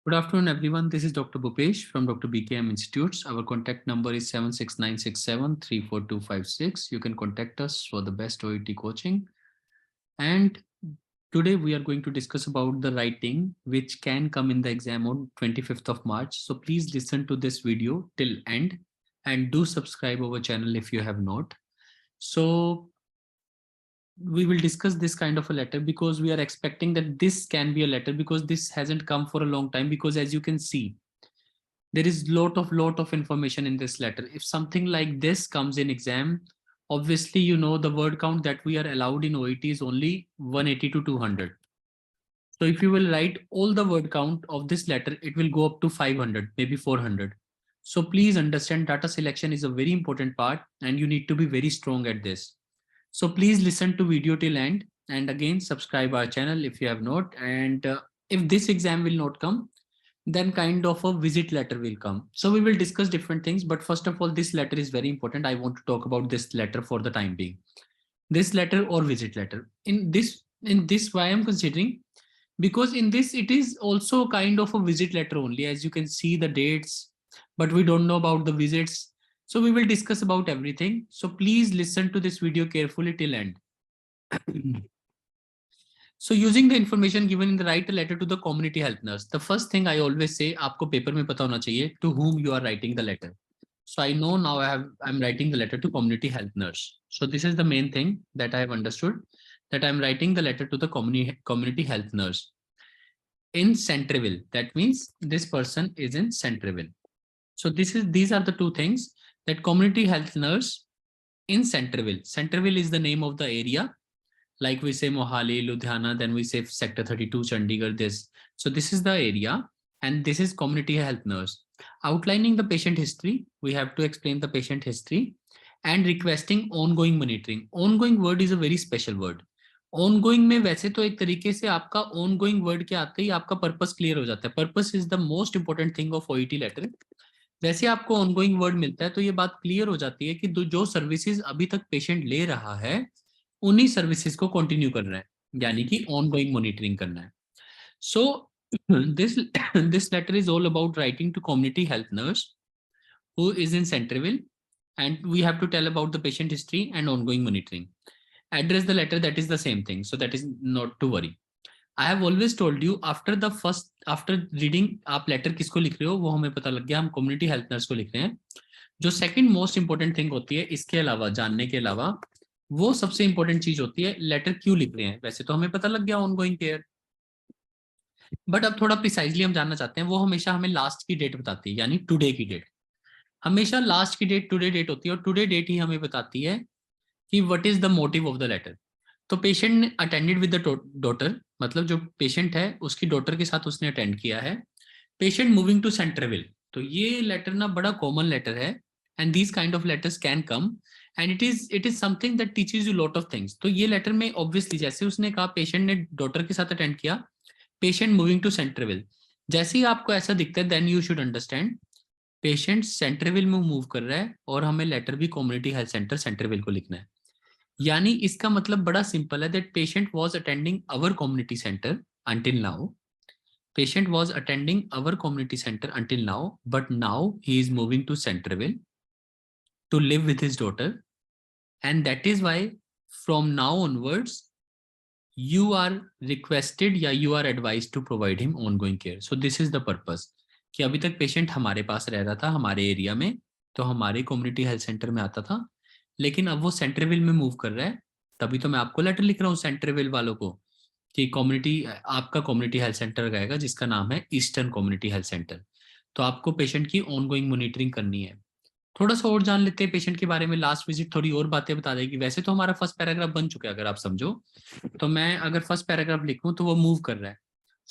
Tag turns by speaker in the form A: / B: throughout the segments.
A: Good afternoon, everyone. This is Dr. Bhupesh from Dr. BKM Institutes. Our contact number is 76967 34256. You can contact us for the best OET coaching. And today we are going to discuss about the writing which can come in the exam on 25th of March. So please listen to this video till end and do subscribe our channel if you have not. So we will discuss this kind of a letter because we are expecting that this can be a letter because this hasn't come for a long time, because as you can see, there is lot of information in this letter. If something like this comes in exam, obviously you know the word count that we are allowed in OET is only 180 to 200. So if you will write all the word count of this letter, it will go up to 500, maybe 400. So please understand, data selection is a very important part and you need to be very strong at this. So please listen to video till end, and again subscribe our channel if you have not. And if this exam will not come, then kind of a visit letter will come. So we will discuss different things, but first of all, this letter is very important. I want to talk about this letter for the time being. This letter or visit letter. In this why I'm considering, because in this it is also kind of a visit letter only, as you can see the dates, but we don't know about the visits. So we will discuss about everything. So please listen to this video carefully till end. So using the information given in the write a letter to the community health nurse. The first thing I always say, आपको paper में पता होना चाहिए to whom you are writing the letter. So I know now I'm writing the letter to community health nurse. So this is the main thing that I have understood, that I'm writing the letter to the community health nurse in Centreville. That means this person is in Centreville. So these are the two things, that community health nurse in Centreville. Centreville is the name of the area. Like we say Mohali, Ludhiana, then we say Sector 32, Chandigarh, this. So this is the area, and this is community health nurse. Outlining the patient history, we have to explain the patient history and requesting ongoing monitoring. Ongoing word is a very special word. Ongoing में वैसे तो एक तरीके से आपका ongoing word के आते ही आपका purpose clear हो जाता है. Purpose is the most important thing of OET letter. जैसे आपको ongoing word मिलता है तो ये बात clear हो जाती है कि जो सर्विसेज अभी तक पेशेंट ले रहा है उन्हीं सर्विसेज को कंटिन्यू करना है, यानी कि ऑनगोइंग मॉनिटरिंग करना है. So this this letter is all about writing to community health nurse who is in Centreville, and we have to tell about the patient history and ongoing monitoring. Address the letter, that is the same thing, so that is not to worry. I have always told you, after reading आप letter किसको लिख रहे हो वो हमें पता लग गया, हम कम्युनिटी हेल्थ नर्स को लिख रहे हैं. जो सेकंड मोस्ट इंपॉर्टेंट थिंग होती है इसके अलावा, जानने के अलावा, वो सबसे इंपॉर्टेंट चीज होती है लेटर क्यों लिख रहे हैं. वैसे तो हमें पता लग गया ऑनगोइंग केयर, बट अब थोड़ा प्रिसाइजली हम जानना चाहते हैं. वो हमेशा हमें लास्ट की डेट बताती है, यानी टुडे की डेट. हमेशा लास्ट की डेट टुडे डेट होती है, और टुडे डेट ही हमें बताती है कि what is the motive of the letter. तो पेशेंट ने अटेंडेड विद द डॉटर, मतलब जो पेशेंट है उसकी डॉटर के साथ उसने अटेंड किया है. Patient moving to Centreville. तो ये लेटर ना बड़ा कॉमन लेटर है, and these kind of letters can come, and it is something that teaches you lot of things. तो ये लेटर में ऑब्वियसली, जैसे उसने कहा पेशेंट ने डॉटर के साथ अटेंड किया, पेशेंट मूविंग टू सेंट्रविल, जैसे ही आपको ऐसा दिखता है then you should understand patient Centreville में मूव कर रहा है, और हमें लेटर भी कम्युनिटी हेल्थ सेंटर सेंट्रविल को लिखना है. यानी इसका मतलब बड़ा सिंपल है, that patient was attending our community centre until now. Patient was attending our community center until now, but now he is moving to Centreville to live with his daughter, and that is why from now onwards you are requested या you are advised to provide him ongoing care. So this is the purpose, कि अभी तक patient हमारे पास रह रहा था, हमारे area में, तो हमारे कम्युनिटी हेल्थ सेंटर में आता था, लेकिन अब वो सेंट्रविल में मूव कर रहा है. तभी तो मैं आपको लेटर लिख रहा हूँ सेंट्रविल वालों को कि कम्युनिटी, आपका कम्युनिटी हेल्थ सेंटर रहेगा जिसका नाम है ईस्टर्न कम्युनिटी हेल्थ सेंटर. तो आपको पेशेंट की ऑनगोइंग मॉनिटरिंग करनी है. थोड़ा सा और जान लेते हैं पेशेंट के बारे में. लास्ट विजिट थोड़ी और बातें बता देगी. वैसे तो हमारा फर्स्ट पैराग्राफ बन चुका है, अगर आप समझो तो. मैं अगर फर्स्ट पैराग्राफ लिखूं तो वो मूव कर रहा है,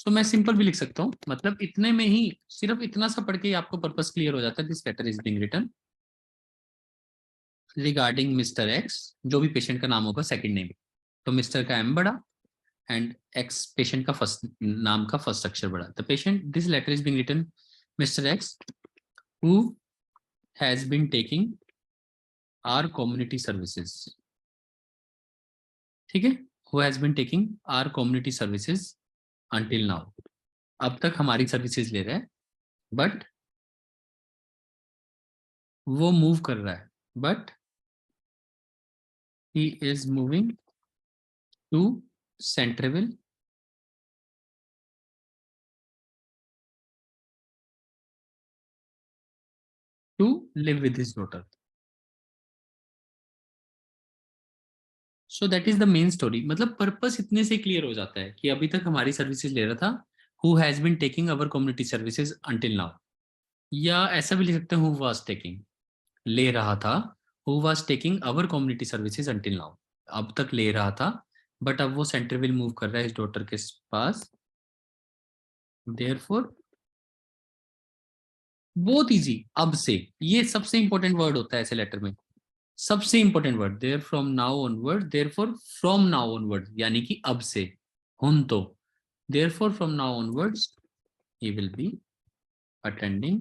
A: तो मैं सिंपल भी लिख सकता हूँ. मतलब इतने में ही, सिर्फ इतना सा पढ़ के ही आपको पर्पस क्लियर हो जाता है. This letter is being written regarding mister X, जो भी पेशेंट का नाम होगा सेकंड नेम. तो मिस्टर का एम बड़ा and X patient का फर्स्ट नाम का फर्स्ट अक्षर बड़ा. The patient, this letter is being written Mr. X who has been taking our community services. ठीक है, who has been taking our community services until now. अब तक हमारी सर्विसेज ले रहा है, बट वो मूव कर रहा है, but he is moving to Centreville to live with his daughter. So that is the main story. मतलब पर्पस इतने से क्लियर हो जाता है कि अभी तक हमारी सर्विसेज ले रहा था, who has been taking our community services until now. या ऐसा भी लिख सकते हैं हु वाज टेकिंग, ले रहा था, who was taking our community services until now. अब तक ले रहा था, बट अब वो सेंट्रविल मूव कर रहा है इस डॉटर के पास. देयरफॉर, बहुत इजी, अब से, ये सबसे इंपॉर्टेंट वर्ड होता है ऐसे लेटर में. सबसे important word there from now onward. Therefore from now onward यानी कि अब से, हुन तो. Therefore from now onwards he will be attending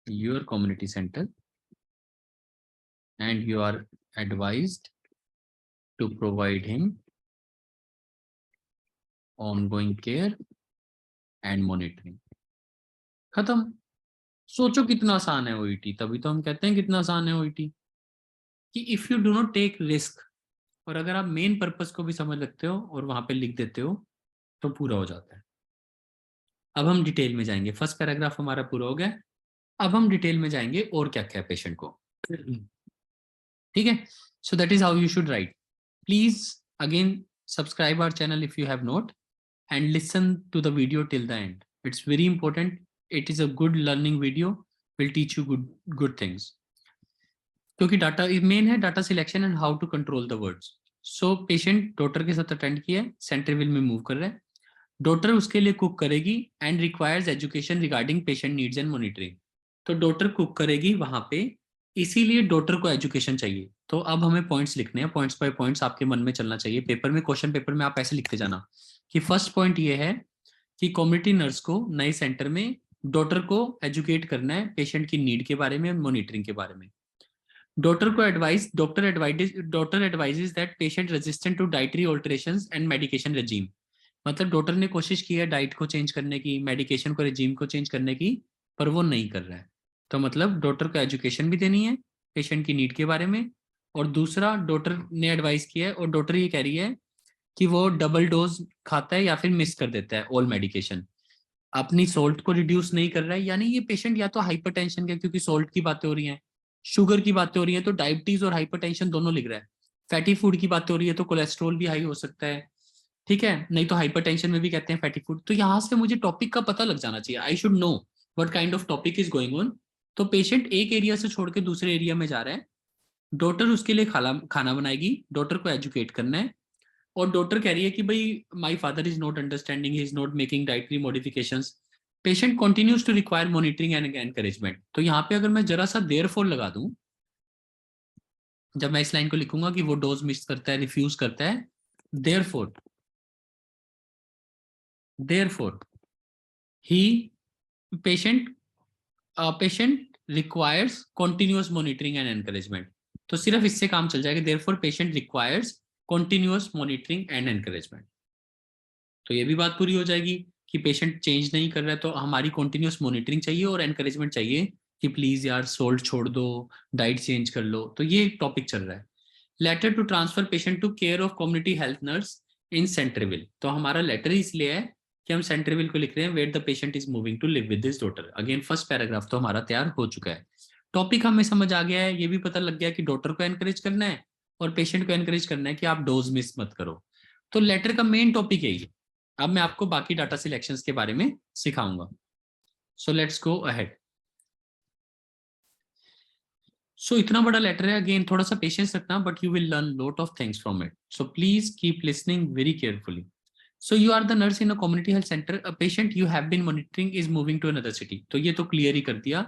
A: your community center and you are advised to provide him ongoing care and monitoring. खत्म. सोचो कितना आसान है ओईटी. तभी तो हम कहते हैं कितना आसान है ओईटी, कि if you do not take risk, और अगर आप मेन पर्पस को भी समझ लगते हो और वहां पे लिख देते हो, तो पूरा हो जाता है. अब हम डिटेल में जाएंगे. फर्स्ट पैराग्राफ हमारा पूरा हो गया. अब हम डिटेल में जाएंगे और क्या क्या है पेशेंट को. ठीक है. सो that is how you should write. Please again subscribe our channel if you have not, and listen to the video till the end. It's very important. It is a good learning video, will teach you good things. क्योंकि data main है, data selection and how to control the words. So patient doctor के साथ attend किया है, सेंट्रविल में move कर रहा है. डॉक्टर उसके लिए कुक करेगी and requires education regarding patient needs and monitoring. तो डॉक्टर कुक करेगी वहां पे, इसीलिए डॉक्टर को एजुकेशन चाहिए. तो अब हमें पॉइंट्स लिखने हैं, पॉइंट्स बाय पॉइंट्स आपके मन में चलना चाहिए. पेपर में, क्वेश्चन पेपर में आप ऐसे लिखते जाना कि फर्स्ट पॉइंट ये है कि कम्युनिटी नर्स को नए सेंटर में डॉक्टर को एजुकेट करना है पेशेंट की नीड के बारे में, मॉनिटरिंग के बारे में. Doctor advises that patient resistant to dietary alterations and medication regime. मतलब डॉक्टर ने कोशिश की है डाइट को चेंज करने की, मेडिकेशन को, रेजीम को चेंज करने की, पर वो नहीं कर रहा है. तो मतलब डॉक्टर को एजुकेशन भी देनी है पेशेंट की नीड के बारे में. और दूसरा, डॉक्टर ने एडवाइस किया है और डॉक्टर ये कह रही है कि वो डबल डोज खाता है या फिर मिस कर देता है ऑल मेडिकेशन. अपनी सोल्ट को रिड्यूस नहीं कर रहा है. यानी ये पेशेंट या तो हाइपरटेंशन का, क्योंकि सोल्ट की बातें हो रही हैं, शुगर की बातें हो रही है, तो डायबिटीज और हाइपरटेंशन दोनों लिख रहा है. फैटी फूड की बातें हो रही है तो कोलेस्ट्रॉल भी हाई हो सकता है. ठीक है, नहीं तो हाइपरटेंशन में भी कहते हैं फैटी फूड. तो यहाँ से मुझे टॉपिक का पता लग जाना चाहिए. I should know what kind of topic is going on. तो पेशेंट एक एरिया से छोड़ के दूसरे एरिया में जा रहा है, डॉक्टर उसके लिए खाना बनाएगी, डॉक्टर को एजुकेट करना है. और डॉक्टर कह रही है कि भाई my father is not understanding, he is not making dietary modifications. Patient continues to require monitoring and encouragement. तो यहाँ पे अगर मैं जरा सा देयरफॉर लगा दूं, जब मैं इस लाइन को लिखूंगा कि वो डोज मिस करता है, रिफ्यूज करता है, therefore therefore he patient patient requires continuous monitoring and encouragement. तो सिर्फ इससे काम चल जाएगा. Therefore patient requires continuous monitoring and encouragement. तो ये भी बात पूरी हो जाएगी कि पेशेंट चेंज नहीं कर रहा है, तो हमारी कॉन्टिन्यूअस मॉनिटरिंग चाहिए और एनकरेजमेंट चाहिए कि प्लीज यार सोल्ट छोड़ दो, डाइट चेंज कर लो. तो ये टॉपिक चल रहा है. Letter to transfer patient to care of community health nurse in Centreville. तो हमारा लेटर इसलिए है कि हम सेंट्रविल को लिख रहे हैं where the patient is moving to live with his daughter. Again first paragraph तो हमारा तैयार हो चुका है. टॉपिक हमें समझ आ गया है, ये भी पता लग गया कि डॉक्टर को एनकरेज करना है और पेशेंट को एनकरेज करना है कि आप डोज मिस मत करो. तो लेटर का मेन टॉपिक यही है. अब मैं आपको बाकी डाटा सिलेक्शंस के बारे में सिखाऊंगा. So let's go ahead. सो इतना बड़ा लेटर है, अगेन थोड़ा सा पेशेंस रखना, but you will learn lot of things from it. So please keep listening very carefully. So you are the nurse in a community health center. A patient you have been monitoring is moving to another city. तो ये तो clear ही कर दिया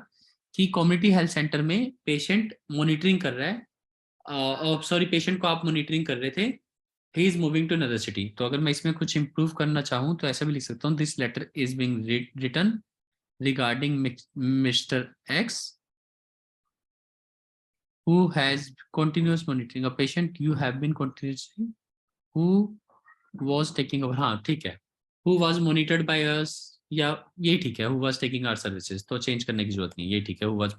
A: कि community health centre में patient monitoring कर रहा है. सॉरी, पेशेंट को आप मॉनिटरिंग कर रहे थे. He is moving to another city. तो अगर मैं इसमें कुछ इंप्रूव करना चाहूँ तो ऐसा भी लिख सकता हूँ, this letter is being written regarding Mr. X who has continuous monitoring a patient you have been continuously who was taking over. हाँ ठीक है, who was monitored by us या ये ठीक है, who was taking our services, तो change करने की जरूरत नहीं, ये ठीक है, हु वाज,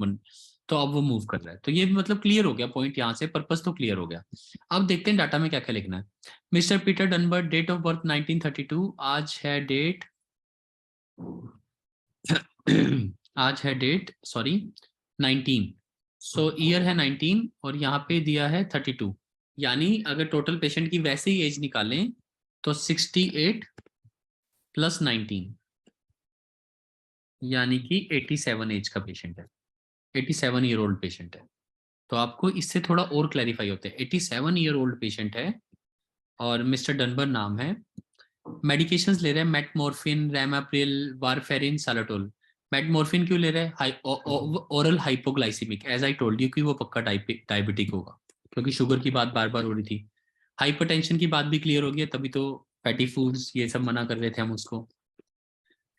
A: तो अब वो मूव कर रहा है, तो ये मतलब क्लियर हो गया पॉइंट, यहाँ से पर्पस तो क्लियर हो गया। अब देखते हैं डाटा में क्या क्या लिखना है। Mister Peter Dunbar, date of birth 1932, आज है डेट आज है डेट सॉरी 19, सो ईयर है 19 और यहाँ पे दिया है 32, यानी अगर टोटल पेशेंट की वैसे ही एज निकालें तो 68 प्लस 19 यानी कि 87 एज का पेशेंट है, 87 ईयर ओल्ड पेशेंट है। तो आपको इससे थोड़ा और क्लैरिफाई होते हैं, 87 ईयर ओल्ड पेशेंट है और मिस्टर डनबर नाम है। मेडिकेशंस ले रहे हैं, metformin, ramipril, warfarin, sotalol. Metformin क्यों ले रहे हैं? Oral hypoglycaemic, as I told you कि वो पक्का डायबिटिक होगा, क्योंकि शुगर की बात बार बार हो रही थी। हाइपरटेंशन की बात भी क्लियर हो गई, तभी तो फैटी फूड्स ये सब मना कर रहे थे हम उसको।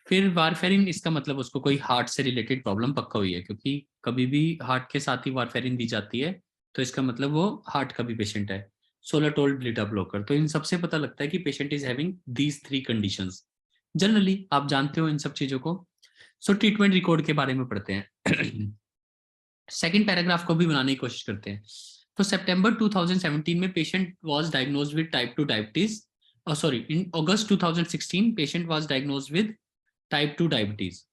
A: फिर वारफेरिन, इसका मतलब उसको कोई हार्ट से रिलेटेड प्रॉब्लम पक्का हुई है, क्योंकि कभी भी हार्ट के साथ ही वारफेरिन दी जाती है, तो इसका मतलब वो हार्ट का भी पेशेंट है। सोलाटोल बीटा ब्लॉकर, तो इन सबसे पता लगता है कि patient is having these 3 conditions. Generally आप जानते हो इन सब चीजों को। सो ट्रीटमेंट रिकॉर्ड के बारे में पढ़ते हैं। सेकंड पैराग्राफ को भी बनाने की कोशिश करते हैं। तो सितंबर 2017 में patient was diagnosed with type 2 diabetes, sorry in अगस्त 2016 patient was diagnosed with type 2 diabetes,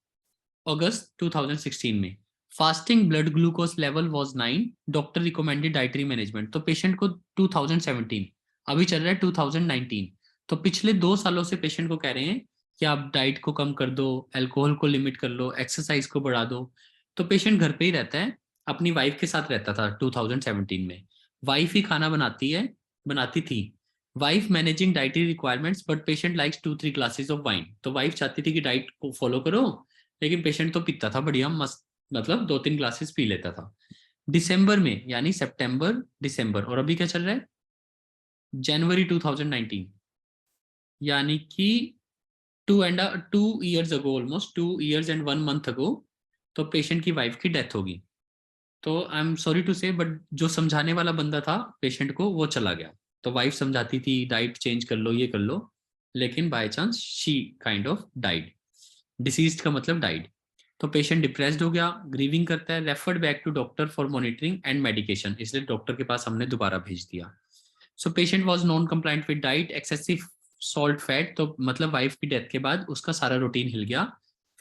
A: अगस्त 2016 में। Fasting blood glucose level was 9, doctor recommended dietary management. तो पेशेंट को 2017, अभी चल रहा है 2019, तो पिछले 2 सालों से पेशेंट को कह रहे हैं कि आप डाइट को कम कर दो, अल्कोहल को लिमिट कर लो, एक्सरसाइज को बढ़ा दो। तो पेशेंट घर पे ही रहता है, अपनी वाइफ के साथ रहता था 2017 में। वाइफ ही खाना बनाती थी। Wife managing dietary requirements but patient likes 2-3 glasses of wine. तो वाइफ चाहती थी कि डाइट को फॉलो करो, लेकिन पेशेंट तो पीता था बढ़िया मस्त, मतलब 2-3 ग्लासेस पी लेता था। दिसंबर में, यानी सितंबर दिसंबर, और अभी क्या चल रहा है, जनवरी 2019, यानी कि 2 years ago, almost 2 years and 1 month ago, तो पेशेंट की वाइफ की डेथ होगी। तो आई एम सॉरी टू से, बट जो समझाने वाला बंदा था पेशेंट को वो चला गया। तो वाइफ समझाती थी डाइट चेंज कर लो, ये कर लो, लेकिन by chance she kind of died. Deceased का मतलब डाइड। तो पेशेंट डिप्रेस्ड हो गया, ग्रीविंग करता है, referred back to doctor for monitoring and medication, इसलिए डॉक्टर के पास हमने दोबारा भेज दिया। So patient was non compliant with diet, excessive salt fat, तो मतलब वाइफ की डेथ के बाद उसका सारा रूटीन हिल गया,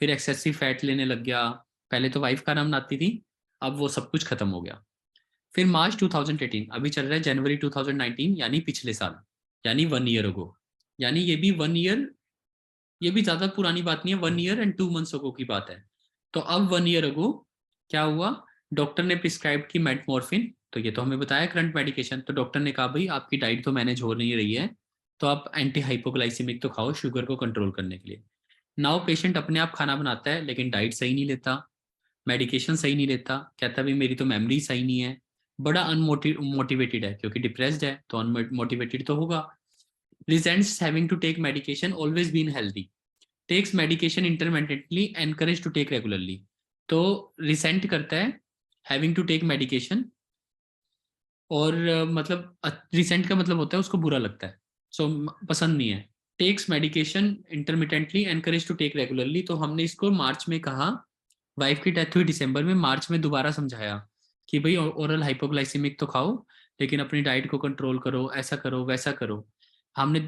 A: फिर एक्सेसिव फैट लेने लग गया। पहले तो वाइफ का नाम नाती थी, अब वो सब कुछ खत्म हो गया। फिर मार्च 2018, अभी चल रहा है जनवरी 2019, यानी पिछले साल, यानी 1 year ago, यानी ये भी 1 year, ये भी ज्यादा पुरानी बात नहीं है, 1 year and 2 months ago की बात है। तो अब 1 year ago क्या हुआ, डॉक्टर ने प्रिस्क्राइब की मेटमॉर्फिन, तो ये तो हमें बताया करंट मेडिकेशन। तो डॉक्टर ने कहा भाई आपकी डाइट तो मैनेज हो नहीं रही है, तो आप एंटी हाइपोग्लाइसिमिक तो खाओ शुगर को कंट्रोल करने के लिए। नाउ पेशेंट अपने आप खाना बनाता है, लेकिन डाइट सही नहीं लेता, मेडिकेशन सही नहीं लेता, कहता भी मेरी तो मेमोरी सही नहीं है, बड़ा अनमोटिवेटेड है, क्योंकि डिप्रेस्ड है तो अनमोटिवेटेड तो होगा। resents having to take medication, always been healthy, takes medication intermittently, encouraged to take regularly। तो रिसेंट करता है हैविंग टू टेक मेडिकेशन, और मतलब रिसेंट का मतलब होता है उसको बुरा लगता है, सो पसंद नहीं है। Takes medication intermittently, encourage to take regularly, तो हमने इसको मार्च में कहा, वाइफ की डेथ हुई दिसंबर में, मार्च में दोबारा समझाया कि भाई ओरल हाइपोग्लाइसिमिक तो खाओ, लेकिन अपनी डाइट को कंट्रोल करो, ऐसा करो वैसा करो। हमने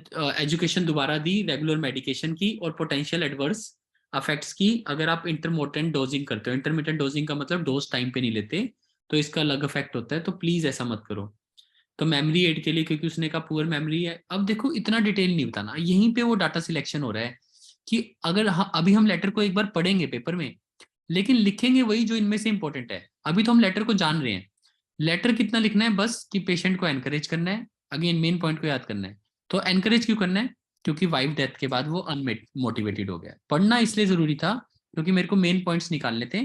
A: एजुकेशन दोबारा दी रेगुलर मेडिकेशन की और पोटेंशियल एडवर्स अफेक्ट्स की। अगर आप इंटरमोटेंट डोजिंग करते हो, इंटरमीडिएट डोजिंग का मतलब डोज टाइम पे नहीं लेते, तो इसका अलग इफेक्ट होता है, तो प्लीज ऐसा मत करो। तो मेमोरी एड के लिए, क्योंकि उसने कहा पुअर मेमोरी है। अब देखो इतना डिटेल नहीं बताना, यहीं पे वो डाटा सिलेक्शन हो रहा है कि अगर अभी हम लेटर को एक बार पढ़ेंगे पेपर में, लेकिन लिखेंगे वही जो इनमें से इंपॉर्टेंट है। अभी तो हम लेटर को जान रहे हैं, लेटर कितना लिखना है, बस कि पेशेंट को एनकरेज करना है, अगेन मेन पॉइंट को याद करना है। तो एनकरेज क्यों करना है, क्योंकि वाइफ डेथ के बाद वो अनमोटिवेटेड हो गया। पढ़ना इसलिए जरूरी था क्योंकि मेरे को मेन पॉइंट्स निकालने थे।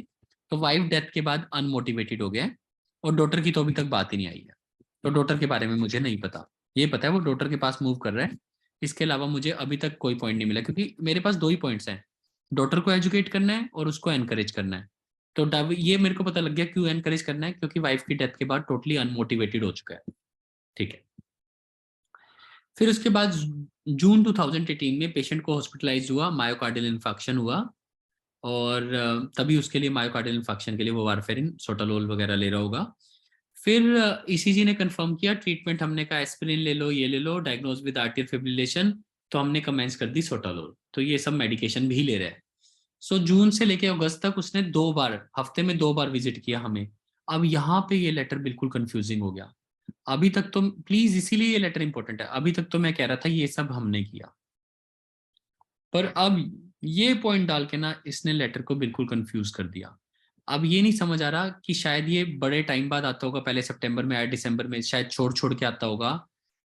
A: तो वाइफ डेथ के बाद अनमोटिवेटेड हो गया, और डॉटर की तो अभी तक बात ही नहीं आई है, तो डॉटर के बारे में मुझे नहीं पता। ये पता है वो डॉटर के पास मूव कर रहा है, इसके अलावा मुझे अभी तक कोई पॉइंट नहीं मिला, क्योंकि मेरे पास 2 ही पॉइंट्स हैं, डॉटर को एजुकेट करना है और उसको एनकरेज करना है। तो ये मेरे को पता लग गया क्यों एनकरेज करना है, क्योंकि वाइफ की डेथ के बाद टोटली अनमोटिवेटेड हो चुका है। ठीक है। फिर उसके बाद जून 2018 में पेशेंट को हॉस्पिटलाइज हुआ, मायोकार्डियल इन्फेक्शन हुआ, और तभी उसके लिए मायोकार्डियल इन्फेक्शन के लिए वो वारफेरिन सोटालोल वगैरह ले रहा होगा। फिर ईसीजी ने कंफर्म किया, ट्रीटमेंट हमने कहा एस्पिरिन ले लो, ये ले लो, डायग्नोज विद आर्टियल फिब्रिलेशन, तो हमने कमेंस कर दी सोटालोल। तो ये सब मेडिकेशन भी ले रहे हैं। सो जून से लेके अगस्त तक उसने 2 बार, हफ्ते में 2 बार विजिट किया हमें। अब यहाँ पे ये लेटर बिल्कुल कंफ्यूजिंग हो गया। अभी तक तो प्लीज, इसीलिए ये लेटर इंपॉर्टेंट है, अभी तक तो मैं कह रहा था ये सब हमने किया, पर अब ये पॉइंट डाल के ना इसने लेटर को बिल्कुल कंफ्यूज कर दिया। अब ये नहीं समझ आ रहा कि शायद ये बड़े टाइम बाद आता होगा, पहले सितंबर में आया, दिसंबर में शायद छोड़ छोड़ के आता होगा।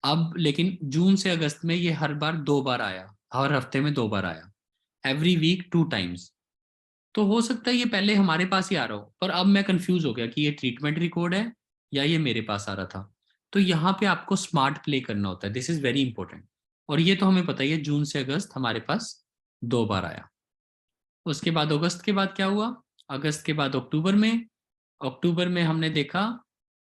A: अब लेकिन जून से अगस्त में ये हर बार 2 बार आया, हर हफ्ते में 2 बार आया, एवरी वीक 2 टाइम्स। तो हो सकता है ये पहले हमारे पास ही आ रहा हो, पर अब मैं कंफ्यूज हो गया कि ये ट्रीटमेंट रिकॉर्ड है या ये मेरे पास आ रहा था। तो यहाँ पे आपको स्मार्ट प्ले करना होता है, दिस इज वेरी इंपॉर्टेंट। और ये तो हमें पता ही है, जून से अगस्त हमारे पास 2 बार आया। उसके बाद अगस्त के बाद क्या हुआ, अगस्त के बाद अक्टूबर में, अक्टूबर में हमने देखा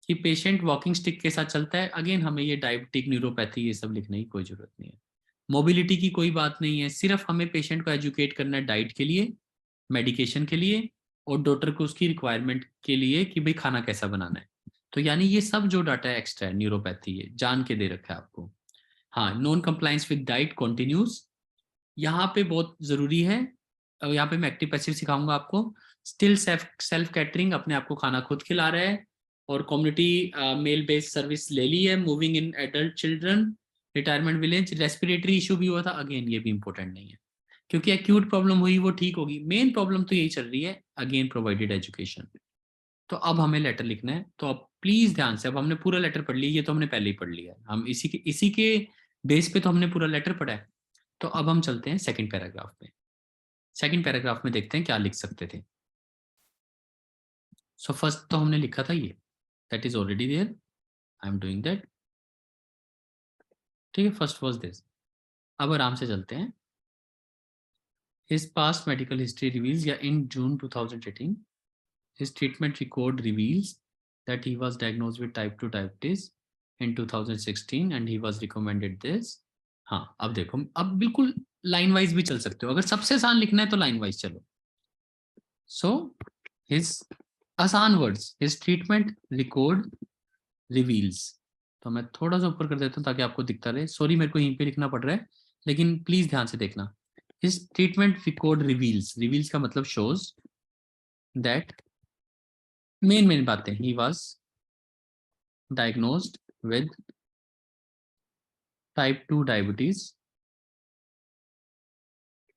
A: कि पेशेंट वॉकिंग स्टिक के साथ चलता है। अगेन हमें ये डायबिटिक न्यूरोपैथी ये सब लिखने की कोई जरूरत नहीं है, मोबिलिटी की कोई बात नहीं है, सिर्फ हमें पेशेंट को एजुकेट करना है डाइट के लिए, मेडिकेशन के लिए, और डॉक्टर को उसकी रिक्वायरमेंट के लिए कि भाई खाना कैसा बनाना है। तो यानी ये सब जो डाटा है एक्स्ट्रा है, न्यूरोपैथी है, जान के दे रखा है आपको। हाँ, non compliance with diet continues, यहाँ पे बहुत जरूरी है। यहाँ पे मैं एक्टिव पैसिव सिखाऊंगा आपको। स्टिल सेल्फ कैटरिंग, अपने आप को खाना खुद खिला रहा है, और कम्युनिटी मेल बेस्ड सर्विस ले ली है, moving in adult children, retirement village. Respiratory issue भी हुआ था, अगेन ये भी इंपॉर्टेंट नहीं है, क्योंकि एक्यूट प्रॉब्लम हुई वो ठीक होगी, मेन प्रॉब्लम तो यही चल रही है। Again provided education. तो अब हमें लेटर लिखना है, तो अब प्लीज ध्यान से, अब हमने पूरा लेटर पढ़ लिया, ये तो हमने पहले ही पढ़ लिया है, हम इसी के बेस पे तो हमने पूरा लेटर पढ़ा है। तो अब हम चलते हैं सेकंड पैराग्राफ पे। सेकंड पैराग्राफ में देखते हैं क्या लिख सकते थे। सो फर्स्ट तो हमने लिखा था ये, that is already there, I am doing that. ठीक है, फर्स्ट वाज दिस। अब आराम से चलते हैं। His past medical history reveals, या इन June 2018 his treatment record reveals that he was diagnosed with type 2 diabetes in 2016 and he was recommended this। हाँ, अब देखो, अब बिल्कुल लाइन वाइज भी चल सकते हो, अगर सबसे आसान लिखना है तो लाइन वाइज चलो। सो हिज, आसान words, his treatment record reveals. तो मैं थोड़ा सा ऊपर कर देता हूँ ताकि आपको दिखता रहे, सॉरी मेरे को यहीं पे लिखना पड़ रहा है, लेकिन प्लीज ध्यान से देखना। His treatment record reveals, reveals का मतलब शोज दैट, मेन बातें, he was diagnosed with type 2 diabetes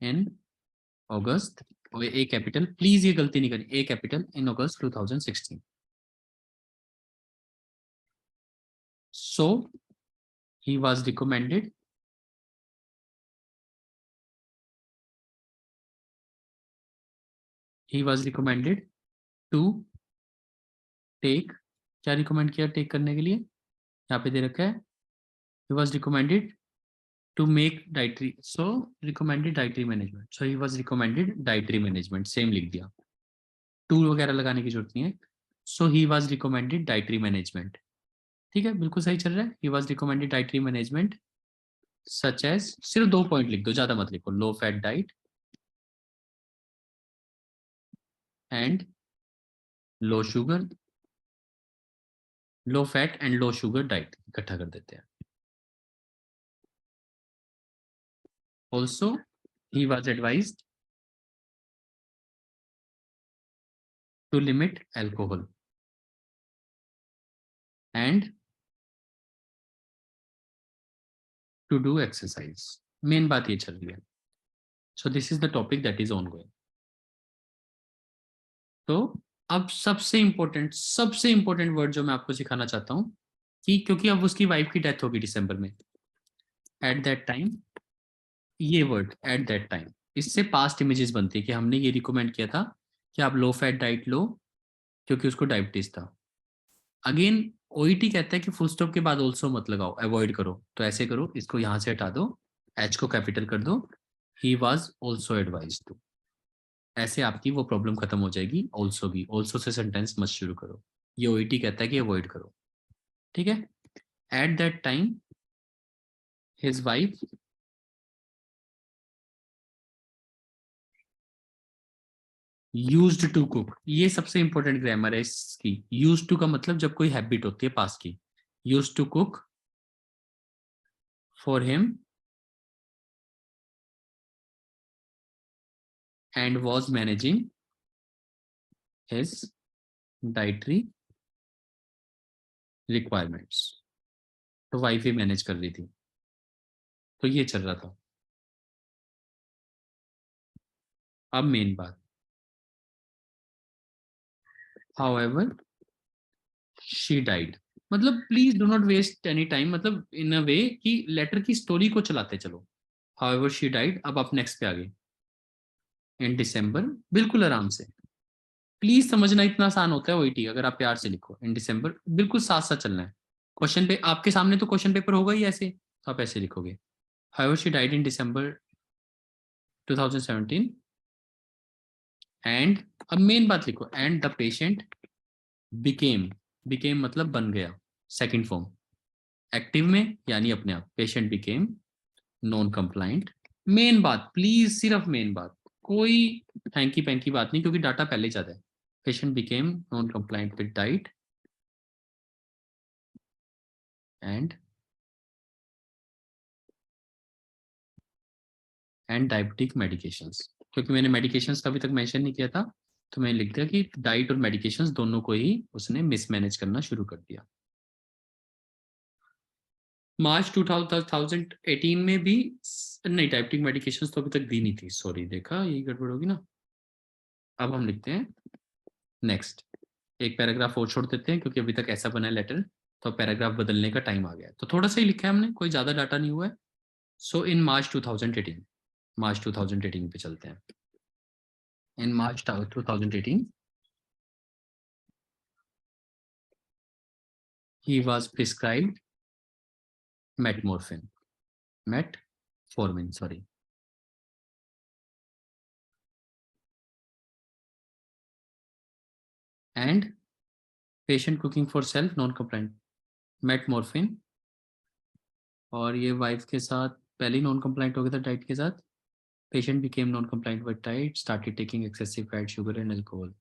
A: in August, और ए कैपिटल, प्लीज ये गलती नहीं करनी, ए कैपिटल, इन अगस्त 2016। So he was recommended to take, क्या रिकमेंड किया टेक करने के लिए, यहाँ पे दे रखा है, he was recommended to make dietary, so recommended dietary management, so he was recommended dietary management, same लिख दिया, टूल वगैरह लगाने की जरूरत नहीं है। So he was recommended dietary management, ठीक है, बिल्कुल सही चल रहा है। He was recommended dietary management such as, सिर्फ 2 पॉइंट लिख दो, ज्यादा मत लिखो, low fat diet and low sugar, low fat and low sugar diet इकट्ठा कर देते हैं। Also he was advised to limit alcohol and to do exercise. Main बात ये चल रही है। So this is the topic that is on going. तो अब सबसे इंपॉर्टेंट वर्ड जो मैं आपको सिखाना चाहता हूँ, कि क्योंकि अब उसकी वाइफ की डेथ होगी दिसंबर में, एट दैट टाइम, ये वर्ड एट दैट टाइम, इससे पास्ट इमेजेस बनती है कि हमने ये रिकमेंड किया था कि आप लो फैट डाइट लो, क्योंकि उसको डायबिटीज था। अगेन ओईटी कहता है कि फुल स्टॉप के बाद ऑल्सो मत लगाओ, अवॉइड करो, तो ऐसे करो, इसको यहाँ से हटा दो, एच को कैपिटल कर दो, he was also advise to, ऐसे आपकी वो प्रॉब्लम खत्म हो जाएगी। ऑल्सो भी, ऑल्सो से सेंटेंस मत शुरू करो, ये ओईटी कहता है कि अवॉइड करो, ठीक है। At that time his wife used to cook. ये सबसे इंपॉर्टेंट ग्रामर है इसकी। used to का मतलब जब कोई हैबिट होती है पास की। used to cook for him and was managing his dietary requirements. तो वाइफ ही मैनेज कर रही थी, तो ये चल रहा था। अब मेन बात, however she died, मतलब please do not waste any time, मतलब इन अ वे कि लेटर की स्टोरी को चलाते चलो। however she died, अब आप नेक्स्ट पे आ गए। इन दिसंबर, बिल्कुल आराम से, प्लीज समझना, इतना आसान होता है ओईटी अगर आप प्यार से लिखो। इन दिसंबर बिल्कुल साथ साथ चलना है। क्वेश्चन पे आपके सामने तो क्वेश्चन पेपर होगा ही ऐसे, तो आप ऐसे लिखोगे। however she died in December 2017 and, अब मेन बात लिखो, and the patient became, became मतलब बन गया, सेकंड फॉर्म एक्टिव में यानी अपने आप, patient became non compliant. Main बात प्लीज, सिर्फ मेन बात, कोई हैंकी पैंकी बात नहीं, क्योंकि डाटा पहले ज्यादा है। Patient became non compliant with diet and diabetic medications. क्योंकि मैंने मेडिकेशंस का अभी तक मेंशन नहीं किया था, तो मैंने लिख दिया कि डाइट और मेडिकेशंस दोनों को ही उसने मिसमैनेज करना शुरू कर दिया। मार्च 2018 में भी नहीं, डायबिटिक मेडिकेशंस तो अभी तक दी नहीं थी, सॉरी, देखा यही गड़बड़ होगी ना। अब हम लिखते हैं नेक्स्ट, एक पैराग्राफ और छोड़ देते हैं क्योंकि अभी तक ऐसा बना है लेटर, तो पैराग्राफ बदलने का टाइम आ गया है। तो थोड़ा सा ही लिखा है हमने, कोई ज्यादा डाटा नहीं हुआ है। सो इन मार्च 2018, मार्च 2018 पे चलते हैं। इन March 2018 he was prescribed metformin, sorry, and patient cooking for self non-compliant metformin, और ये वाइफ के साथ पहले ही नॉन कंप्लाइंट हो गया था डाइट के साथ। Patient became non compliant with diet, started taking excessive fat, sugar and alcohol.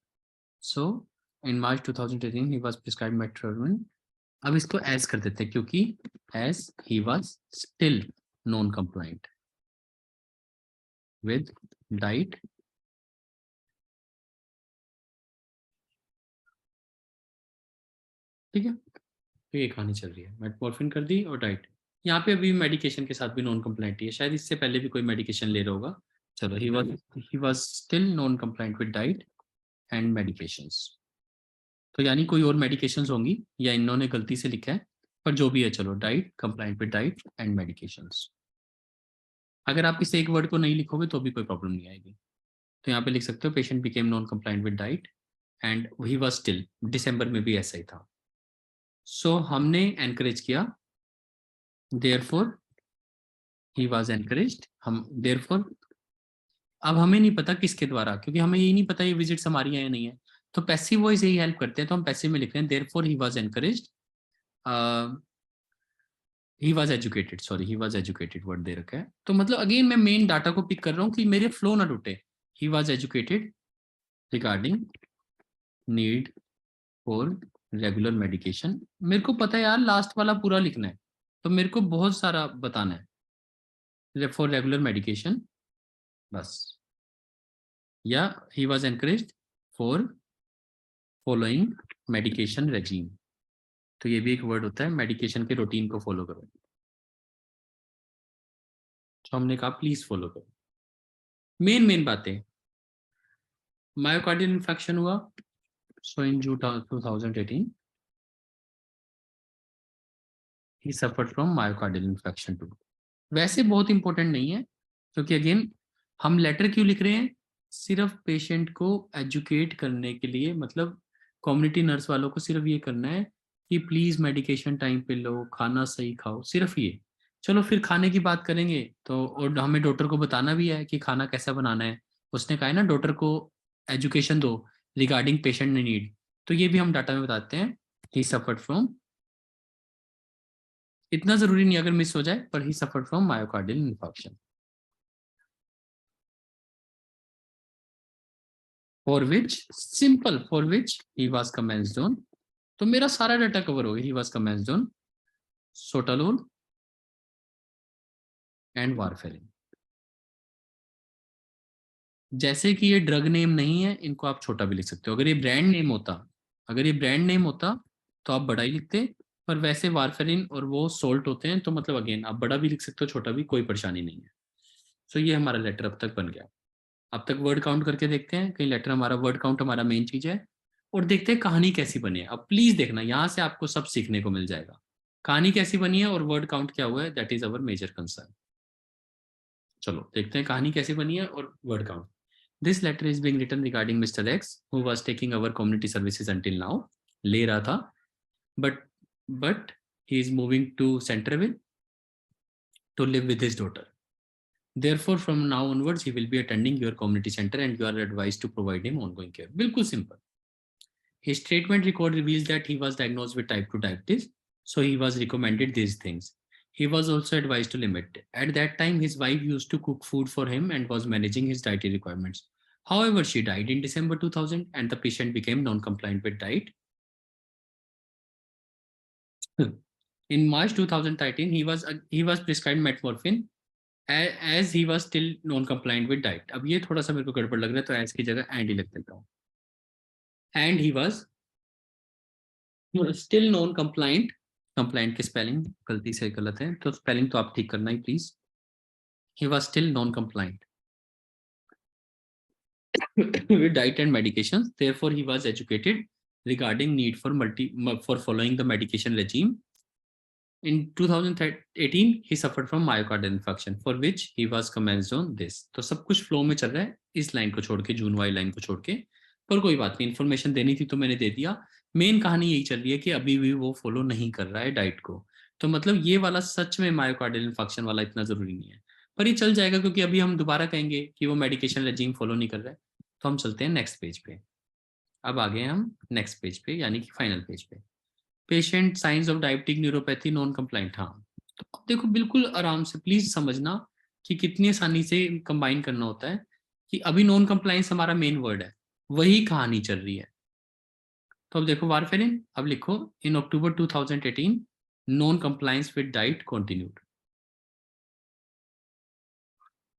A: So in March 2018 he was prescribed metformin. अब इसको एज कर देते हैं क्योंकि as he was still non compliant with diet ठीक है। तो ये कहानी चल रही है, मेटफॉर्मिन कर दी और डाइट। यहाँ पे अभी मेडिकेशन के साथ भी नॉन कंप्लाइंट है, शायद इससे पहले भी कोई मेडिकेशन ले रहा होगा। चलो, he was still non compliant with diet and medications. तो यानी कोई और मेडिकेशंस होंगी या इन्होंने गलती से लिखा है, पर जो भी है चलो, diet, compliant with diet and medications. अगर आप इस एक वर्ड को नहीं लिखोगे तो भी कोई प्रॉब्लम नहीं आएगी। तो यहाँ पे लिख सकते हो patient became non compliant with diet and he was still, दिसंबर में भी ऐसा ही था। सो हमने एनकरेज किया, देयरफॉर ही वाज एनकरेज्ड, हम देयरफॉर, अब हमें नहीं पता किसके द्वारा, क्योंकि हमें यही नहीं पता ये विजिट्स हमारी है या नहीं है, तो पैसिव वॉइस यही हेल्प करते हैं, तो हम पैसिव में लिख रहे हैं therefore he was encouraged, he was educated, sorry, he was educated word दे रखा है। तो मतलब अगेन मैं मेन डाटा को पिक कर रहा हूँ कि मेरे फ्लो ना टूटे। ही was educated regarding need for regular medication. मेरे को पता है यार, लास्ट वाला पूरा लिखना है, तो मेरे को बहुत सारा बताना है फॉर रेगुलर मेडिकेशन बस, या ही was encouraged for following medication regime. तो ये भी एक वर्ड होता है, मेडिकेशन के रूटीन को फॉलो करो। तो हमने कहा प्लीज फॉलो करो। मेन मेन बातें, मायोकार्डियल इन्फेक्शन हुआ, so in June 2018 he suffered from myocardial infection to. वैसे बहुत इंपॉर्टेंट नहीं है, क्योंकि अगेन हम लेटर क्यों लिख रहे हैं, सिर्फ पेशेंट को एजुकेट करने के लिए, मतलब कम्युनिटी नर्स वालों को सिर्फ ये करना है कि प्लीज मेडिकेशन टाइम पे लो, खाना सही खाओ, सिर्फ ये। चलो फिर खाने की बात करेंगे, तो और हमें डॉक्टर को बताना भी है कि खाना कैसा बनाना है। उसने कहा है ना डॉक्टर को एजुकेशन दो रिगार्डिंग पेशेंट नीड, तो ये भी हम डाटा में बताते हैं। ही सफर्ड फ्रॉम इतना जरूरी नहीं अगर मिस हो जाए, पर ही suffered from myocardial infarction. For which, simple, for which he was commenced on, तो मेरा सारा डाटा कवर हो गया। He was commenced on sotalol and warfarin. जैसे कि ये ड्रग नेम नहीं है, इनको आप छोटा भी लिख सकते हो। अगर ये ब्रांड नेम होता, अगर ये ब्रांड नेम होता तो आप बड़ा ही लिखते, पर वैसे वारफेरिन और वो सोल्ट होते हैं, तो मतलब अगेन आप बड़ा भी लिख सकते हो, छोटा भी, कोई परेशानी नहीं है। सो ये हमारा लेटर अब तक बन गया। अब तक वर्ड काउंट करके देखते हैं, कहीं लेटर हमारा, वर्ड काउंट हमारा मेन चीज है, और देखते हैं कहानी कैसी बनी है। अब प्लीज देखना, यहाँ से आपको सब सीखने को मिल जाएगा। कहानी कैसी बनी है और वर्ड काउंट क्या हुआ है, that is our major concern. चलो देखते हैं कहानी कैसी बनी है और word count. This letter is being written regarding mister X who was taking our community services until now. ले रहा था, but but he is moving to Centreville to live with his daughter. Therefore, from now onwards, he will be attending your community center and you are advised to provide him ongoing care. बिल्कुल simple. His treatment record reveals that he was diagnosed with type 2 diabetes, so he was recommended these things. He was also advised to limit. At that time, his wife used to cook food for him and was managing his dietary requirements. However, she died in December 2000 and the patient became non-compliant with diet. In March 2013, he was prescribed metformin as he was still non-compliant with diet. अब ये थोड़ा सा मेरे को गड़बड़ लग रहा है, तो as की जगह and ही लिख देता हूँ. And he was still non-compliant. Compliant की spelling गलती से गलत है, तो spelling तो आप ठीक करना ही please. He was still non-compliant with diet and medications. Therefore, he was educated regarding need for following the medication regime. In 2018, he suffered from myocardial infarction, for which he was commenced on this. तो सब कुछ flow में चल रहा है, इस line को छोड़ के, जून वाली लाइन को छोड़ के, पर कोई बात नहीं, इन्फॉर्मेशन देनी थी तो मैंने दे दिया। मेन कहानी यही चल रही है कि अभी भी वो फॉलो नहीं कर रहा है डाइट को, तो मतलब ये वाला सच में मायोकार्डियल इन्फार्क्शन वाला इतना जरूरी नहीं है, पर ये चल जाएगा क्योंकि अभी हम दोबारा कहेंगे कि वो मेडिकेशन रेजिम फॉलो नहीं कर रहा है। तो हम चलते हैं नेक्स्ट पेज पे। अब आ गए हम नेक्स्ट पेज पे, यानी कि फाइनल पेज पे। Patient science of diabetic neuropathy non compliant. हाँ, तो अब देखो बिल्कुल आराम से प्लीज समझना कि कितनी आसानी से कंबाइन करना होता है, कि अभी नॉन कंप्लाइंस हमारा मेन वर्ड है, वही कहानी चल रही है। तो अब देखो वारफेरिन, अब लिखो इन अक्टूबर 2018 non compliance with diet continued.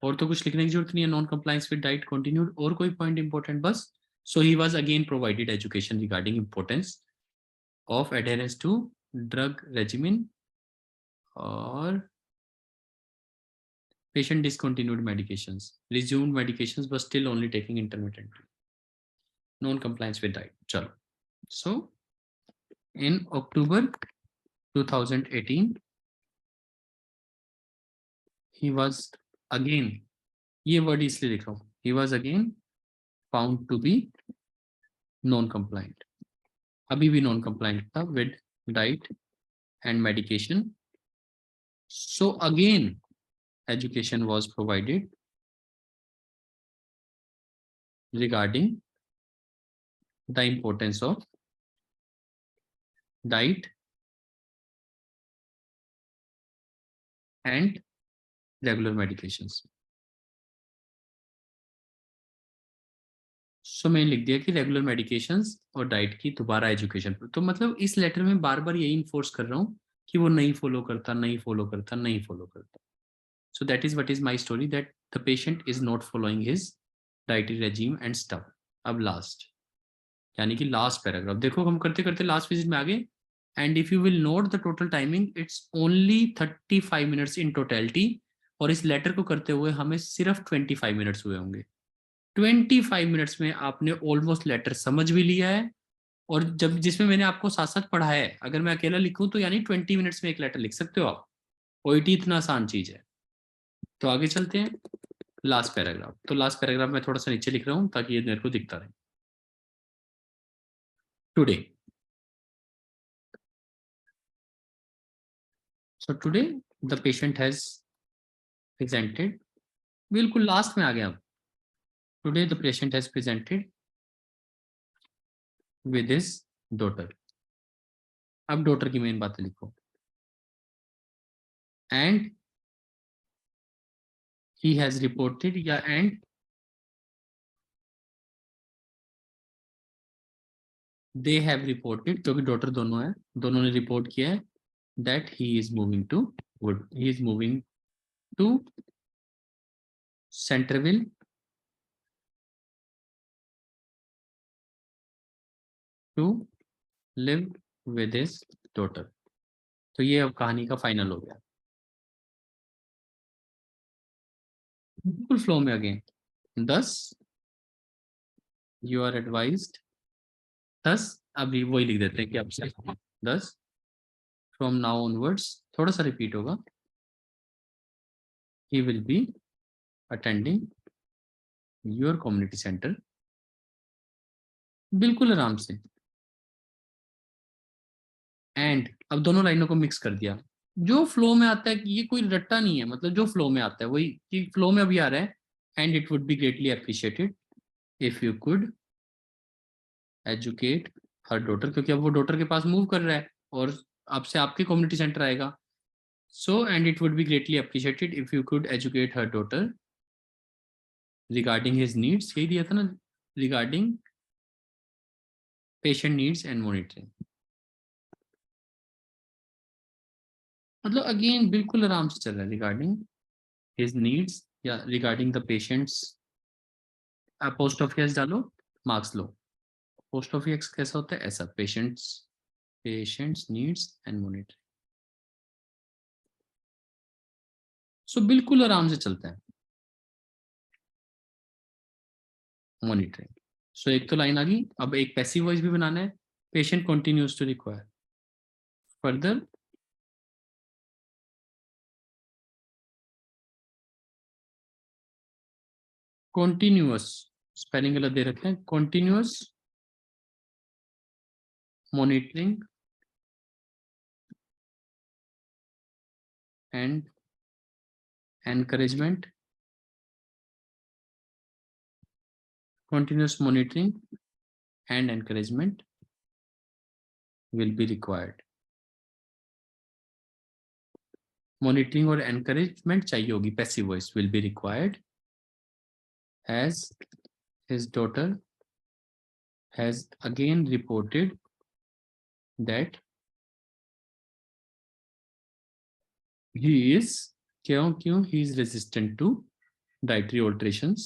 A: और तो कुछ लिखने की जरूरत नहीं है, non compliance with diet continued. और कोई पॉइंट इंपॉर्टेंट? बस so he was again provided education regarding importance of adherence to drug regimen, or patient discontinued medications, resumed medications but still only taking intermittently, non-compliance with diet. Chalo. So in October 2018, he was again, ये word इसलिए लिख रहा हूँ, he was again found to be non-compliant, अभी भी non-compliant था with diet and medication. So again education was provided regarding the importance of diet and regular medications. सो मैंने लिख दिया कि रेगुलर मेडिकेशंस और डाइट की दोबारा एजुकेशन पर। तो मतलब इस लेटर में बार बार यही इन्फोर्स कर रहा हूँ कि वो नहीं फॉलो करता, नहीं फॉलो करता, नहीं फॉलो करता। सो that is what is my story, that the patient is not following his dietary regime and stuff. अब लास्ट, यानी कि लास्ट पैराग्राफ देखो, हम करते करते लास्ट विजिट में आ गए। And if you will note the total timing, it's only 35 minutes in totality, और इस लेटर को करते हुए हमें सिर्फ 25 मिनट्स हुए होंगे। 25 मिनट्स में आपने ऑलमोस्ट लेटर समझ भी लिया है, और जब जिसमें मैंने आपको साथ साथ पढ़ाया है, अगर मैं अकेला लिखूं तो यानी 20 मिनट्स में एक लेटर लिख सकते हो आप। ओईटी इतना आसान चीज है। तो आगे चलते हैं, लास्ट पैराग्राफ। तो लास्ट पैराग्राफ में थोड़ा सा नीचे लिख रहा हूं ताकि ये मेरे को दिखता रहे। Today, so today the patient has presented, बिल्कुल लास्ट में आ गया। अब today the patient has presented with his daughter. अब डॉटर की मेन बातें लिखो। and he has reported या and they have reported, क्योंकि डॉटर दोनों है, दोनों ने रिपोर्ट किया है that he is moving to wood, he is moving to Centerville to live with his daughter. तो ये अब कहानी का फाइनल हो गया, बिल्कुल फ्लो में again. thus you are advised, thus अभी वही लिख देते हैं कि अब से thus from now onwards, थोड़ा सा रिपीट होगा, he will be attending your community center, बिल्कुल आराम से। एंड अब दोनों लाइनों को मिक्स कर दिया, जो फ्लो में आता है, ये कोई रट्टा नहीं है, मतलब जो फ्लो में आता है वही, कि फ्लो में अभी आ रहा है। And it would be greatly appreciated if you could educate her daughter, क्योंकि अब वो डॉटर के पास मूव कर रहा है और आपसे आपके कम्युनिटी सेंटर आएगा। So and it would be greatly appreciated if you could educate her daughter regarding his needs, यही दिया था ना, regarding patient needs and monitoring. मतलब अगेन बिल्कुल आराम से चल रहा है, रिगार्डिंग हिज नीड्स या regarding the patients. Post office डालो, मार्क्स लो। पोस्ट ऑफिस कैसा होता है, ऐसा, पेशेंट्स नीड्स एंड मॉनिटरिंग। सो बिल्कुल आराम से चलता है मॉनिटरिंग। सो एक तो लाइन आ गई, अब एक पैसिव वॉइस भी बनाना है, patient continues to require further continuous, spelling गलत दे रखे हैं, continuous monitoring and encouragement, continuous monitoring and encouragement will be required। Monitoring और एनकरेजमेंट चाहिए होगी, passive voice, will be required as his daughter has again reported that he is क्यों he is resistant to dietary alterations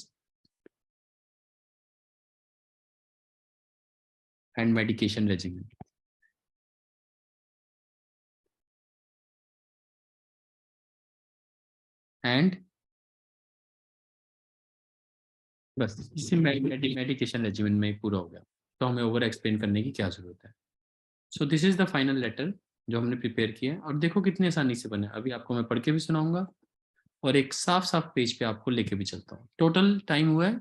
A: and medication regimen। And बस इसी medication regiment में पूरा हो गया, तो हमें ओवर एक्सप्लेन करने की क्या जरूरत है। So this is the final letter जो हमने प्रिपेयर किया है, और देखो कितनी आसानी से बने। अभी आपको मैं पढ़ के भी सुनाऊंगा और एक साफ साफ पेज पे आपको लेके भी चलता हूँ। टोटल टाइम हुआ है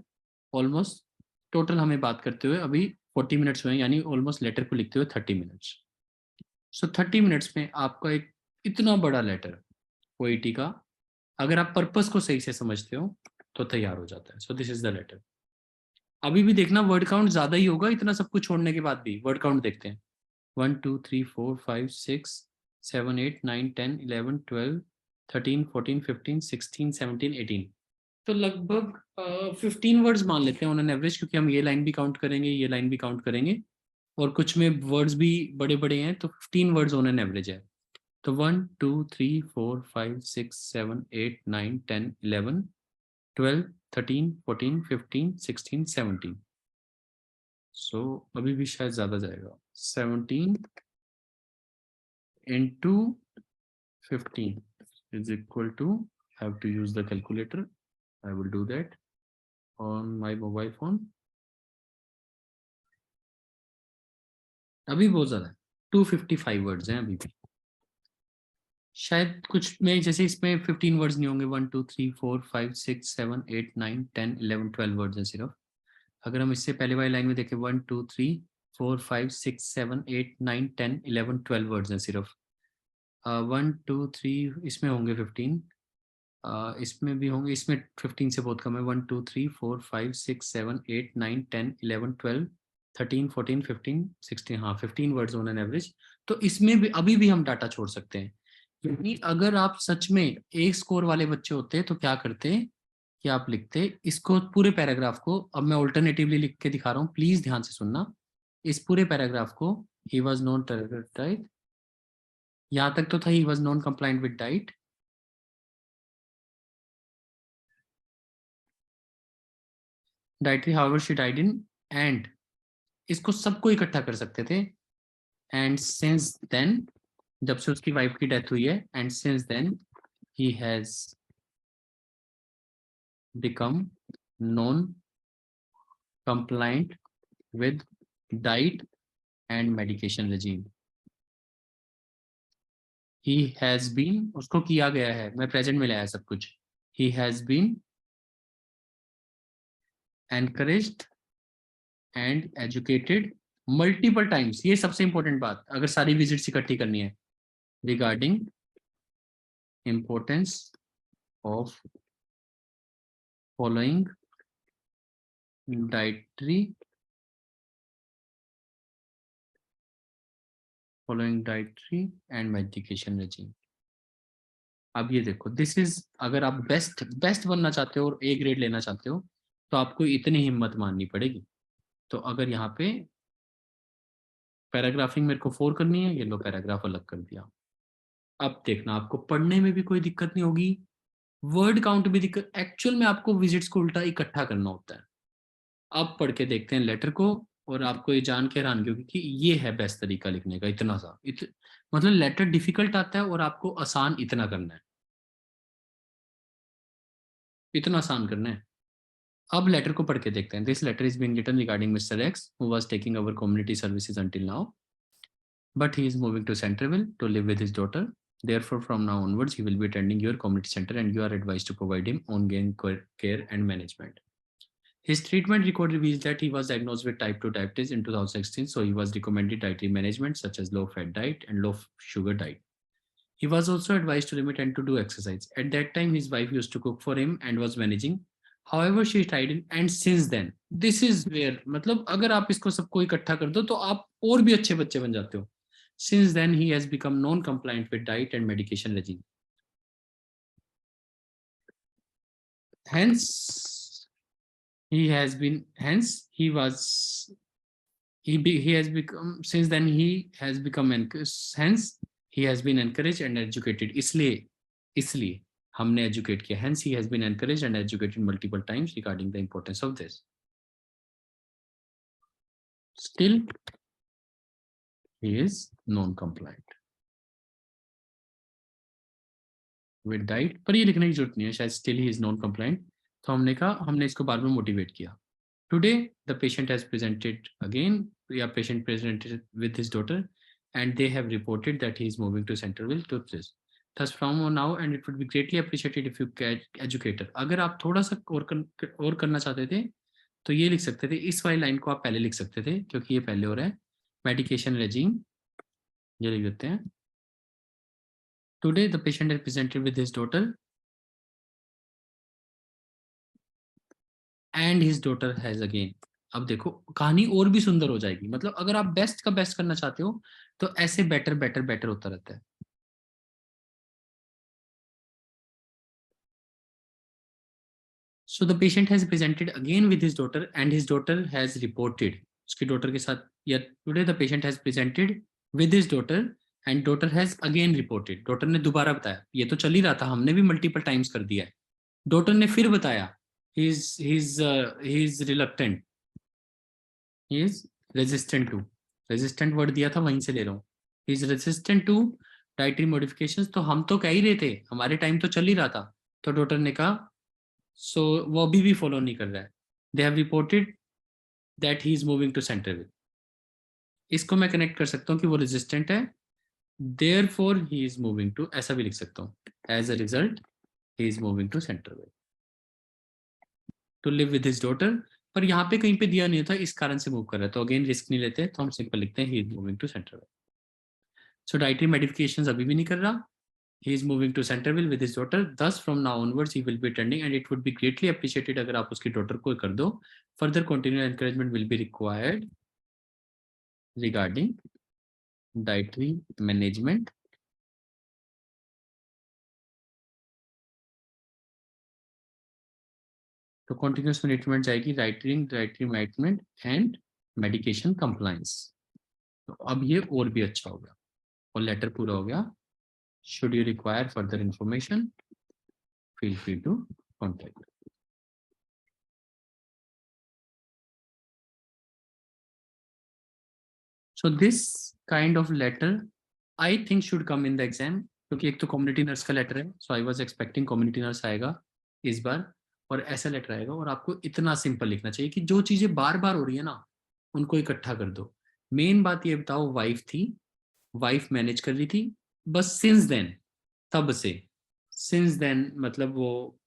A: ऑलमोस्ट, टोटल हमें बात करते हुए अभी 40 मिनट्स हुए, यानी ऑलमोस्ट लेटर को लिखते हुए 30 मिनट्स। सो 30 मिनट्स में आपका एक इतना बड़ा लेटर पोइटी का, अगर आप पर्पस को सही से समझते हो तो तैयार हो जाता है। So this is the letter. अभी भी देखना वर्ड काउंट ज्यादा ही होगा, इतना सब कुछ छोड़ने के बाद भी वर्ड काउंट देखते हैं। 1 2 3 4 5 6 7 8 9 10 11 12 13 14 15 16 17 18, तो लगभग 15 वर्ड्स मान लेते हैं ऑन एन एवरेज, क्योंकि हम ये लाइन भी काउंट करेंगे, ये लाइन भी काउंट करेंगे, और कुछ में वर्ड्स भी बड़े बड़े हैं, तो 15 वर्ड्स ऑन एन एवरेज है। तो 1 2 3 4 5 6 7 8 9 10 11 12 13 14 15 16 17। सो अभी भी शायद ज्यादा जाएगा, 17 into 15 is equal to, I have to use the calculator, I will do that on my mobile phone। अभी बहुत ज्यादा है, 255 वर्ड्स हैं अभी भी। शायद कुछ में जैसे इसमें 15 वर्ड्स नहीं होंगे, 1 2 3 4 5 6 7 8 9 10 11 12 वर्ड्स हैं सिर्फ। अगर हम इससे पहले वाली लाइन में देखें 1 2 3 4 5 6 7 8 9 10 11 12 वर्ड्स हैं सिर्फ। 1 2 3 इसमें होंगे 15, इसमें भी होंगे, इसमें 15 से बहुत कम है। 1 2 3 4 5 6 7 8 9 10 11 12 13 14 15 16, हाँ 15 वर्ड्स ऑन एन एवरेज। तो इसमें भी अभी भी हम डाटा छोड़ सकते हैं, यानी अगर आप सच में एक स्कोर वाले बच्चे होते तो क्या करते कि आप लिखते इसको पूरे पैराग्राफ को, अब मैं ऑल्टरनेटिवली लिख के दिखा रहा हूँ, प्लीज ध्यान से सुनना। इस पूरे पैराग्राफ को ही वॉज नॉट राइट, यहाँ तक तो था he was non compliant with diet, dietary however she died in, and इसको सबको इकट्ठा कर सकते थे। एंड सिंस देन, जब से उसकी वाइफ की डेथ हुई है, and since then he has become non compliant with diet and medication regime। he has been, उसको किया गया है, मैं प्रेजेंट में लाया सब कुछ। he has been encouraged and educated multiple times, ये सबसे इंपॉर्टेंट बात अगर सारी विजिट्स इकट्ठी करनी है, regarding importance of following dietary and medication regime। अब ये देखो, दिस इज, अगर आप बेस्ट बेस्ट बनना चाहते हो और ए ग्रेड लेना चाहते हो तो आपको इतनी हिम्मत माननी पड़ेगी। तो अगर यहाँ पे पैराग्राफिंग मेरे को 4 करनी है, ये लो पैराग्राफ अलग कर दिया। अब देखना आपको पढ़ने में भी कोई दिक्कत नहीं होगी, वर्ड काउंट भी दिक्कत, एक्चुअल में आपको विजिट्स को उल्टा इकट्ठा करना होता है। अब पढ़ के देखते हैं लेटर को, और आपको ये जान के हैरानगी होगी कि ये है बेस्ट तरीका लिखने का। इतना सा मतलब लेटर डिफिकल्ट आता है और आपको आसान इतना करना है, इतना आसान करना है। अब लेटर को पढ़ के देखते हैं। This letter is being written regarding mister X who was taking our community services until now, but he is moving to Centerville to live with his daughter. Therefore, from now onwards, he will be attending your community center and you are advised to provide him ongoing care and management. His treatment record reveals that he was diagnosed with type 2 diabetes in 2016, so he was recommended dietary management such as low-fat diet and low-sugar diet. He was also advised to limit and to do exercise. At that time, his wife used to cook for him and was managing. However, she tried it, and since then, this is where, मतलब अगर आप इसको सबको इकट्ठा कर दो तो आप और भी अच्छे बच्चे बन जाते हो। Since then, he has become non-compliant with diet and medication regime. Hence, he has been. Hence, he was. He has become. Since then, he has become. Hence, he has been encouraged and educated. इसलिए हमने educate किया. Hence, he has been encouraged and educated multiple times regarding the importance of this. Still, he is non-compliant with diet, पर ये लिखने की जरूरत नहीं है शायद, still he is non-compliant, तो हमने कहा, हमने इसको बाद में मोटिवेट किया। Today the patient has presented again, patient presented with his daughter and they have reported that he is moving to Centerville to this. Thus from now and it would be greatly appreciated if you get educator। अगर आप थोड़ा सा और करना चाहते थे तो ये लिख सकते थे, इस वाली लाइन को आप पहले लिख सकते थे क्योंकि ये पहले हो रहा है। मेडिकेशन रेजिम ये लिख देते हैं। Today the patient is presented with his daughter and his daughter has again। अब देखो कहानी और भी सुंदर हो जाएगी, मतलब अगर आप बेस्ट का बेस्ट करना चाहते हो तो ऐसे बेटर बेटर बेटर होता रहता है। So the patient has presented again with his daughter and his daughter has reported, उसकी डॉटर के साथ, या today the patient has presented with his daughter and daughter has again reported, daughter ने दोबारा बताया, ये तो चल ही रहा था, हमने भी मल्टीपल टाइम्स कर दिया है, डॉटर ने फिर बताया, he is reluctant, he is resistant to, resistant word दिया था वहीं से ले रहा हूँ, he is resistant to dietary modifications। तो हम तो कह ही रहे थे, हमारे टाइम तो चल ही रहा था, तो डॉटर ने कहा सो वो अभी भी फॉलो नहीं कर रहा है। They have reported that he is moving to central. इसको मैं कनेक्ट कर सकता हूँ कि वो रेजिस्टेंट है, therefore he is moving to, ऐसा भी लिख सकता हूँ, as a result he is moving to central to live with his daughter. पर यहाँ पे कहीं पे दिया नहीं था, इस कारण से मूव कर रहा है, तो अगेन रिस्क नहीं लेते, तो हम सिंपल लिखते हैं he is moving to central. So dietary modifications अभी भी नहीं कर रहा, he is moving to Centerville with his daughter, thus from now onwards he will be attending and it would be greatly appreciated अगर आप उसकी daughter को कर दो। Further continued encouragement will be required regarding dietary management तो continuous management जाएगी writing management and medication compliance. तो अब ये और भी अच्छा हो गया और लेटर पूरा हो गया। Should you require further information feel free to contact. So this kind of letter I think should come in the exam क्योंकि एक तो कम्युनिटी नर्स का लेटर है, so I was expecting community nurse आएगा इस बार और ऐसा लेटर आएगा। और आपको इतना सिंपल लिखना चाहिए कि जो चीजें बार बार हो रही है ना उनको इकट्ठा कर दो। मेन बात ये बताओ, वाइफ थी, वाइफ मैनेज कर रही थी, बस सिंस देन, तब से, सिंस देन मतलब वो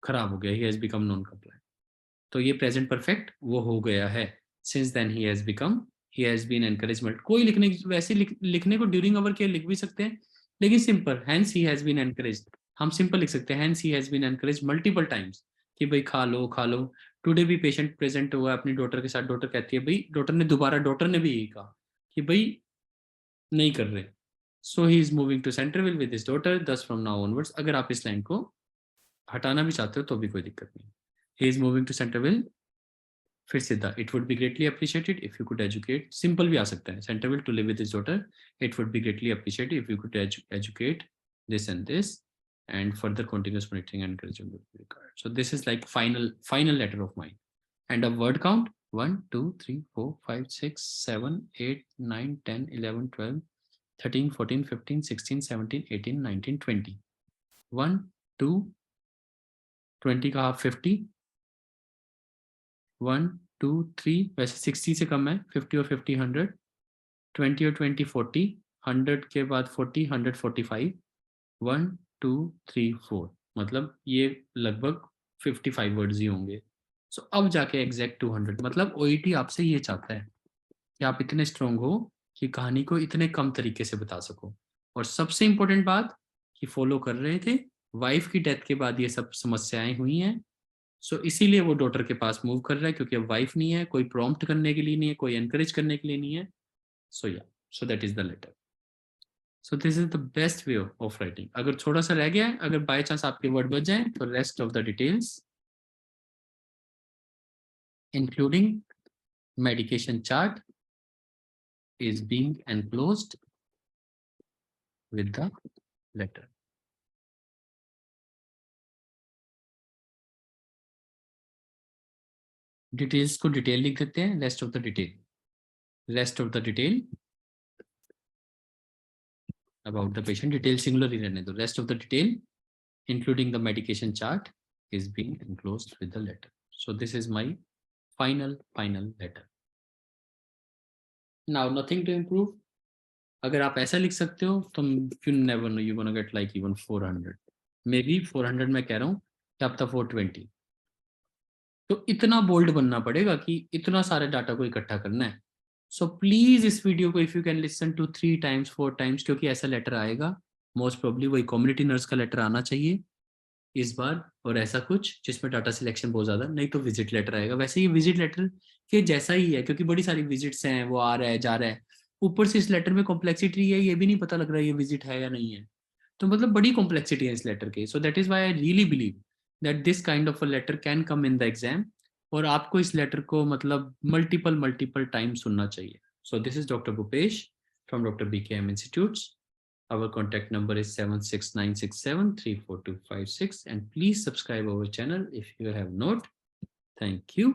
A: खराब हो गया, he has become non compliant. तो ये प्रेजेंट परफेक्ट वो हो गया है। Since then he has become, he has been encouragement. कोई लिखने वैसे लिखने को ड्यूरिंग अवर केयर लिख भी सकते हैं, लेकिन simple, hence he has been encouraged, हम सिंपल लिख सकते हैं hence he has been encouraged multiple times कि भाई खा लो खा लो। टुडे भी पेशेंट प्रेजेंट हुआ अपनी डॉटर के साथ, डॉटर कहती है भाई, डॉटर ने दोबारा, डॉटर ने भी यही कहा कि भाई नहीं कर रहे। So he is moving to central with his daughter, thus from now onwards. अगर आप इस लाइन को हटाना भी चाहते हो तो भी कोई दिक्कत नहीं। He is moving to central, फिर सीधा it would be greatly appreciated if you could educate, simple भी आ सकता है, central to live with his daughter, it would be greatly appreciated if you could educate this and this, and further continuous monitoring and encouragement will be required. So this is like final letter of mine. And a word count 1 2 3 4 5 6 7 8 9 10 11 12 13 14 15 16 17 18 19 20 1 2 20 का half 50, 1 2 3 वैसे 60 से कम है, 50 और 50 100, 20 और 20 40, 100 के बाद 40 100 45, 1 2 3 4 मतलब ये लगभग 55 वर्ड्स ही होंगे। सो अब जाके एग्जैक्ट 200, मतलब ओईटी आपसे ये चाहता है कि आप इतने स्ट्रोंग हो कि कहानी को इतने कम तरीके से बता सको। और सबसे इंपॉर्टेंट बात कि फॉलो कर रहे थे, वाइफ की डेथ के बाद ये सब समस्याएं हुई हैं, सो इसीलिए वो डॉटर के पास मूव कर रहा है, क्योंकि अब वाइफ नहीं है, कोई प्रॉम्प्ट करने के लिए नहीं है, कोई एनकरेज करने के लिए नहीं है। So yeah, so that is the letter. So this is the best way of writing. अगर थोड़ा सा रह गया है, अगर बाय चांस आपके वर्ड बच जाए, तो rest of the details including medication chart is being enclosed with the letter. Details को डिटेल लिख देते हैं, rest of the detail, rest of the detail about the patient, detail singular ही रहने दो, rest of the detail including the medication chart is being enclosed with the letter. So this is my final letter. Now nothing to improve. अगर आप ऐसा लिख सकते हो तो you never know, you're gonna get like even 400, maybe 400 मैं कह रहा हूँ कि आप 420। तो इतना बोल्ड बनना पड़ेगा कि इतना सारे डाटा को इकट्ठा करना है। सो प्लीज इस वीडियो को if you can listen to 3 times 4 times, क्योंकि ऐसा लेटर आएगा मोस्ट प्रोबेबली, वही कम्युनिटी नर्स का लेटर आना चाहिए इस बार, और ऐसा कुछ जिसमें डाटा सिलेक्शन बहुत ज्यादा, नहीं तो विजिट लेटर आएगा। वैसे ये विजिट लेटर के जैसा ही है, क्योंकि बड़ी सारी विजिट्स हैं, वो आ रहा है जा रहा है, ऊपर से इस लेटर में कॉम्प्लेक्सिटी है, ये भी नहीं पता लग रहा है ये विजिट है या नहीं है, तो मतलब बड़ी कॉम्प्लेक्सिटी है इस लेटर के। So that is why I really believe that this kind of a letter can come in the exam, और आपको इस लेटर को मतलब मल्टीपल टाइम सुनना चाहिए। सो this is doctor Bhupesh from doctor BKM institutes. Our contact number is 76967342256, and please subscribe our channel if you have not. Thank you.